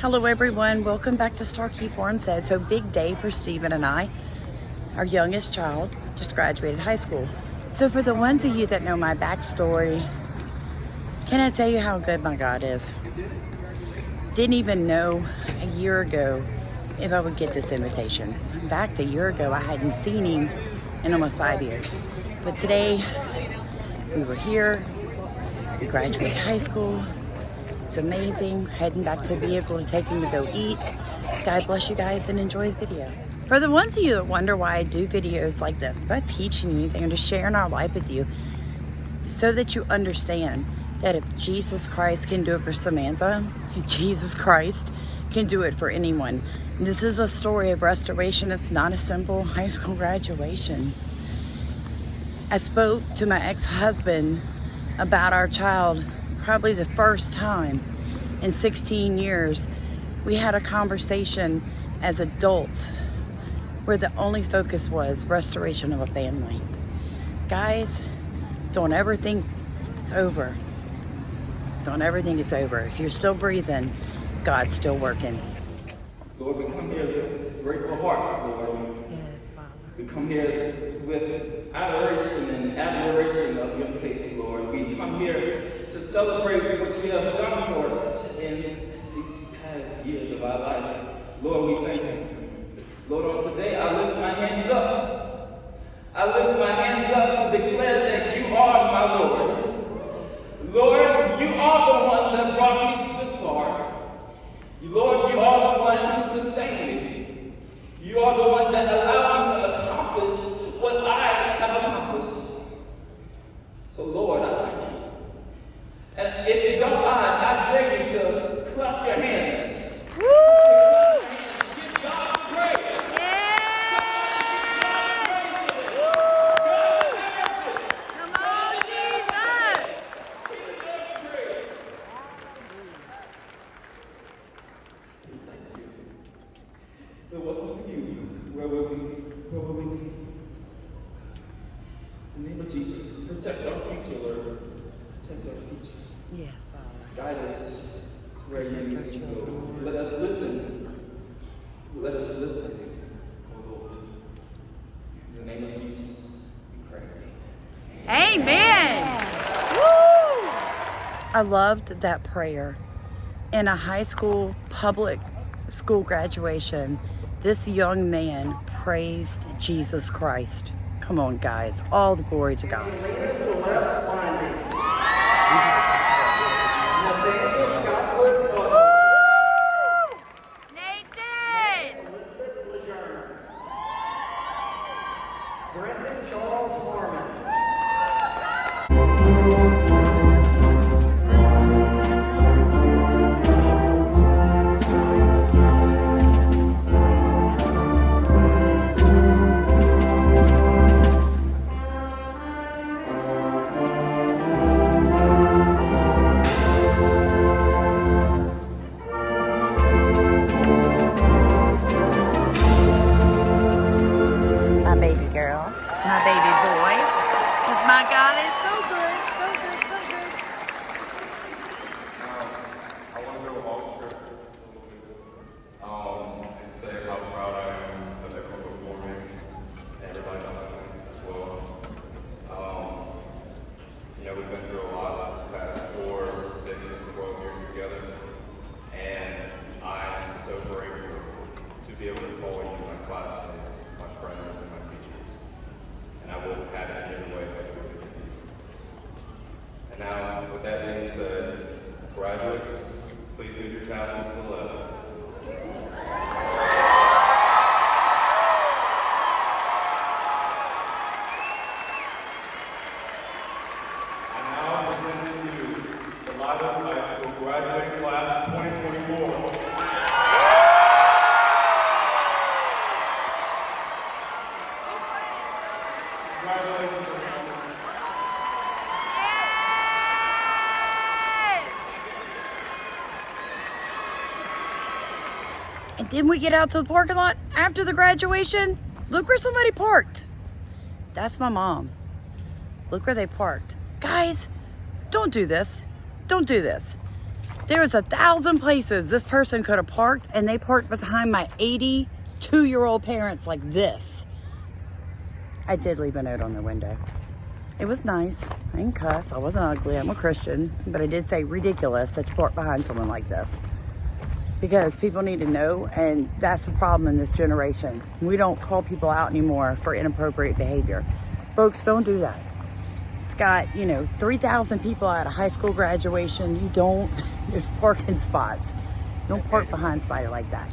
Hello everyone, welcome back to Star Keep Warm Said. So big day for Stephen and I. Our youngest child just graduated high school. So for the ones of you that know my backstory, can I tell you how good my God is? Didn't even know a year ago if I would get this invitation. In fact, a year ago I hadn't seen him in almost 5 years. But today we were here, we graduated high school. It's amazing. Heading back to the vehicle to take him to go eat. God bless you guys and enjoy the video. For the ones of you that wonder why I do videos like this, I'm not teaching you anything, I'm just sharing our life with you so that you understand that if Jesus Christ can do it for Samantha, Jesus Christ can do it for anyone. This is a story of restoration. It's not a simple high school graduation. I spoke to my ex-husband about our child probably the first time in 16 years. We had a conversation as adults where the only focus was restoration of a family. Guys, don't ever think it's over. Don't ever think it's over. If you're still breathing, God's still working. Lord, we come here with grateful hearts, Lord. Yes, Father. We come here with adoration and admiration of your face, Lord. We come here to celebrate what you have done for us in these past years of our life. Lord, we thank you. Lord, on today, I lift my hands up. I lift my hands up to declare that you are my Lord. Lord, you are the one that brought me to this far. Lord, you are the one who sustained me. You are the one that allowed me to accomplish what I have accomplished. So, Lord, I thank you. And if you don't mind, I dare you to clap your hands. Woo! Give God praise. Yeah! Come on, Jesus! If it wasn't for you, where would we be? In the name of Jesus, protect our future, Lord. Protect our future. Yes, Father. Guide us to where you need us to go. Let us listen. Let us listen, oh Lord. In the name of Jesus, we pray. Amen. Woo! I loved that prayer. In a high school, public school graduation, this young man praised Jesus Christ. Come on, guys. All the glory to God. My baby boy, because my God is so good, so good, so good. I want to go off script and say how proud I am that they come before me and everybody knows me as well. We've been through a lot this past 4, 6, 12 years together, and I am so grateful to be able to call you my classmates, my friends, and my teachers. And I will have it in the way that we do. And now, with that being said, graduates, please move your tassels to the left. And now I present to you the Live Oak High School graduating class of 2024. Congratulations, everyone. And then we get out to the parking lot after the graduation. Look where somebody parked. That's my mom. Look where they parked. Guys, don't do this. Don't do this. There was 1,000 places this person could have parked, and they parked behind my 82-year-old parents like this. I did leave a note on the window. It was nice. I didn't cuss. I wasn't ugly. I'm a Christian. But I did say ridiculous that you park behind someone like this. Because people need to know, and that's the problem in this generation. We don't call people out anymore for inappropriate behavior. Folks, don't do that. It's got, 3,000 people at a high school graduation. There's parking spots. Don't park behind somebody like that.